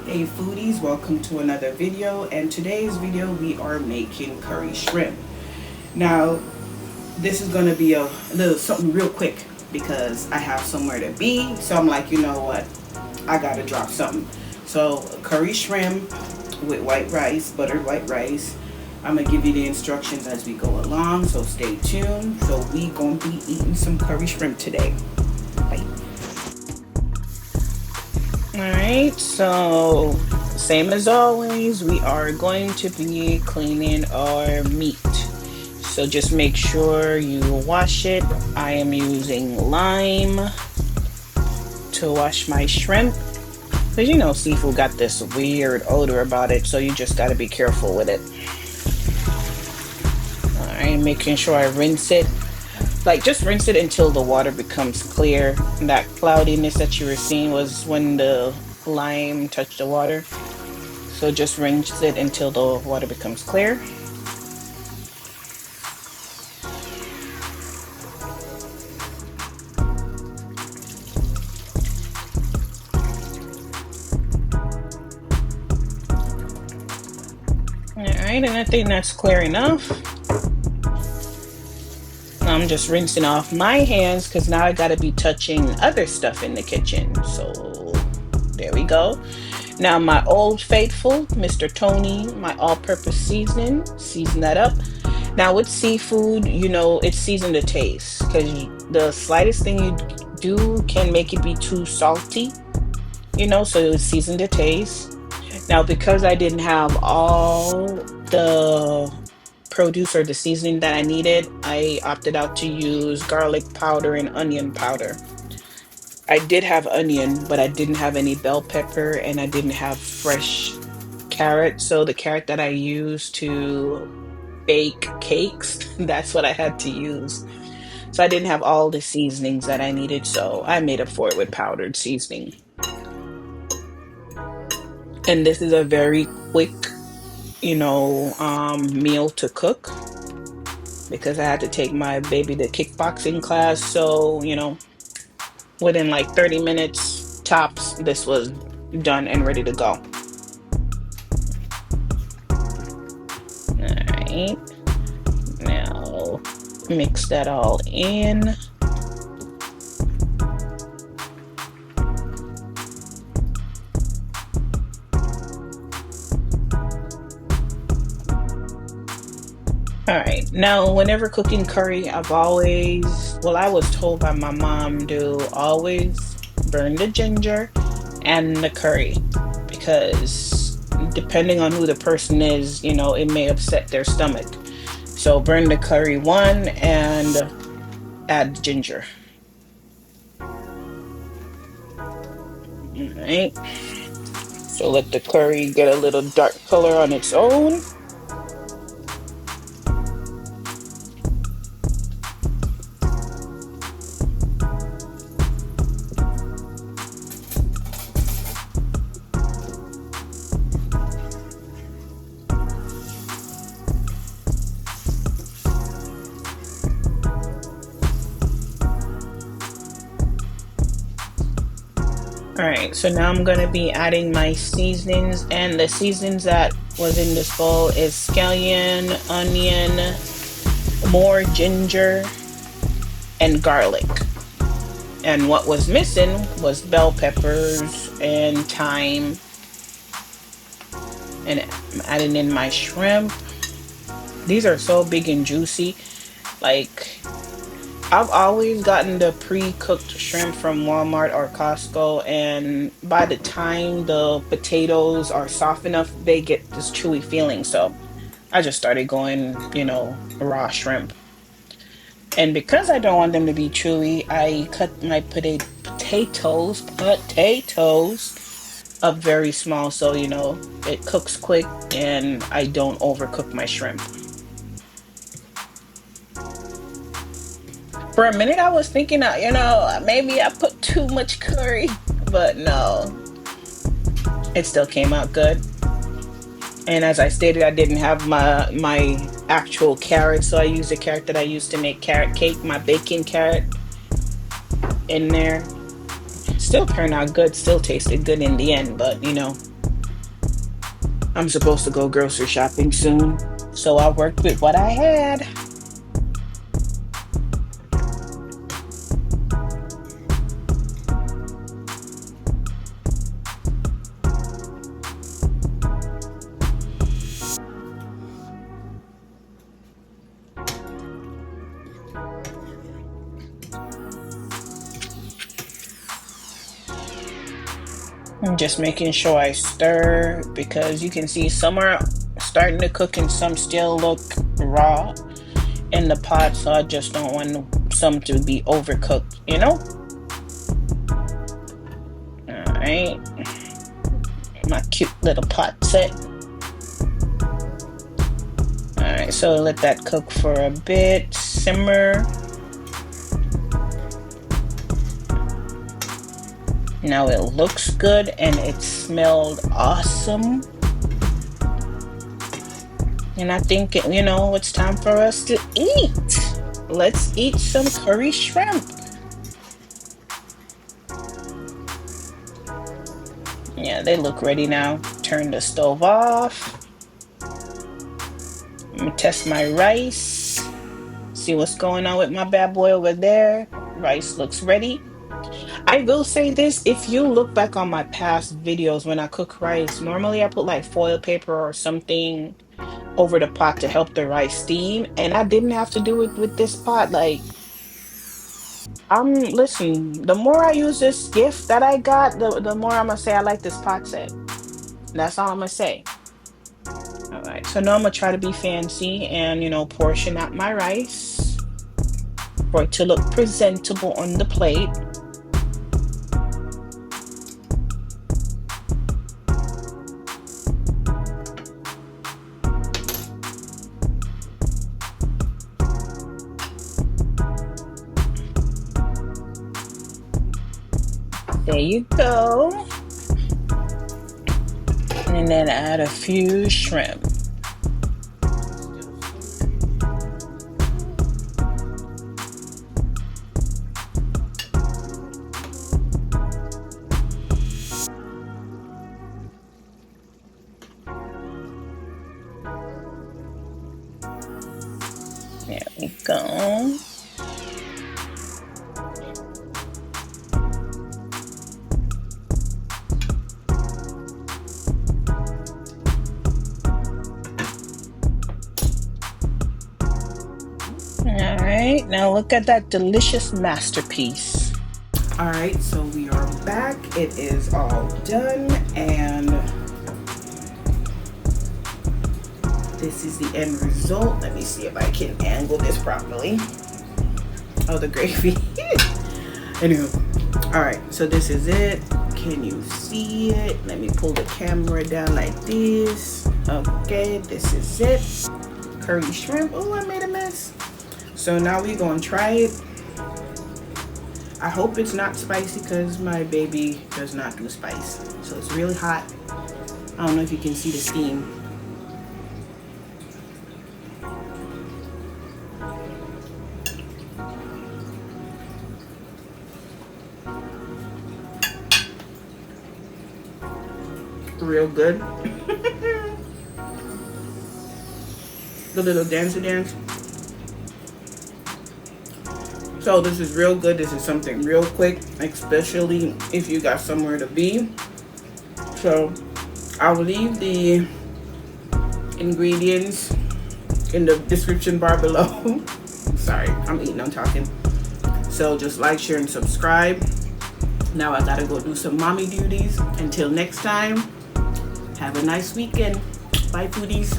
Hey foodies, welcome to another video, and today's video we are making curry shrimp. Now this is going to be a little something real quick because I have somewhere to be, so I'm like, you know what, I gotta drop something. So curry shrimp with white rice, buttered white rice. I'm gonna give you the instructions as we go along, so stay tuned. So we gonna be eating some curry shrimp today. Bye. Alright, so same as always, we are going to be cleaning our meat. So just make sure you wash it. I am using lime to wash my shrimp. Because you know, seafood got this weird odor about it, so you just got to be careful with it. Alright, making sure I rinse it. Like, just rinse it until the water becomes clear. That cloudiness that you were seeing was when the lime touched the water. So just rinse it until the water becomes clear. Alright, and I think that's clear enough. I'm just rinsing off my hands because now I got to be touching other stuff in the kitchen. So there we go. Now my Old Faithful, Mr. Tony, my all-purpose seasoning, season that up. Now with seafood, you know, it's seasoned to taste because the slightest thing you do can make it be too salty, you know, so it's seasoned to taste. Now because I didn't have all the produce or the seasoning that I needed, I opted out to use garlic powder and onion powder. I did have onion, but I didn't have any bell pepper and I didn't have fresh carrot. So the carrot that I used to bake cakes, that's what I had to use. So I didn't have all the seasonings that I needed, so I made up for it with powdered seasoning. And this is a very quick, meal to cook because I had to take my baby to kickboxing class. So, within like 30 minutes tops, this was done and ready to go. All right, now mix that all in. All right, now whenever cooking curry, I was told by my mom to always burn the ginger and the curry because depending on who the person is, it may upset their stomach. So burn the curry one and add ginger. All right. So let the curry get a little dark color on its own. All right, so now I'm gonna be adding my seasonings, and the seasonings that was in this bowl is scallion, onion, more ginger, and garlic. And what was missing was bell peppers and thyme. And I'm adding in my shrimp. These are so big and juicy. Like, I've always gotten the pre-cooked shrimp from Walmart or Costco, and by the time the potatoes are soft enough, they get this chewy feeling. So I just started going, raw shrimp. And because I don't want them to be chewy, I cut my potatoes up very small so, it cooks quick and I don't overcook my shrimp. For a minute, I was thinking, maybe I put too much curry, but no, it still came out good. And as I stated, I didn't have my actual carrot, so I used the carrot that I used to make carrot cake, my baking carrot in there. Still turned out good, still tasted good in the end, but I'm supposed to go grocery shopping soon, so I worked with what I had. I'm just making sure I stir because you can see some are starting to cook and some still look raw in the pot, so I just don't want some to be overcooked, you know? All right, my cute little pot set. All right, so let that cook for a bit, simmer. Now it looks good and it smelled awesome. And I think, you know, it's time for us to eat. Let's eat some curry shrimp. Yeah, they look ready now. Turn the stove off. I'm gonna test my rice. See what's going on with my bad boy over there. Rice looks ready. I will say this, if you look back on my past videos when I cook rice, normally I put like foil paper or something over the pot to help the rice steam, and I didn't have to do it with this pot. Like, listen, the more I use this gift that I got, the more I'm gonna say I like this pot set. That's all I'm gonna say. All right, so now I'm gonna try to be fancy and, you know, portion out my rice for it to look presentable on the plate. There you go. And then add a few shrimp. There we go. All right, now look at that delicious masterpiece. All right, so we are back. It is all done, and this is the end result. Let me see if I can angle this properly. Oh, the gravy. Anywho, all right, so this is it. Can you see it? Let me pull the camera down like this. Okay, this is it. Curry shrimp. Oh, I made a mess. So now we're gonna try it. I hope it's not spicy because my baby does not do spice. So it's really hot. I don't know if you can see the steam. Real good. The little dancey dance. So this is real good. This is something real quick, especially if you got somewhere to be. So I'll leave the ingredients in the description bar below. Sorry, I'm eating, I'm talking. So just like, share, and subscribe. Now I gotta go do some mommy duties. Until next time, have a nice weekend. Bye, foodies.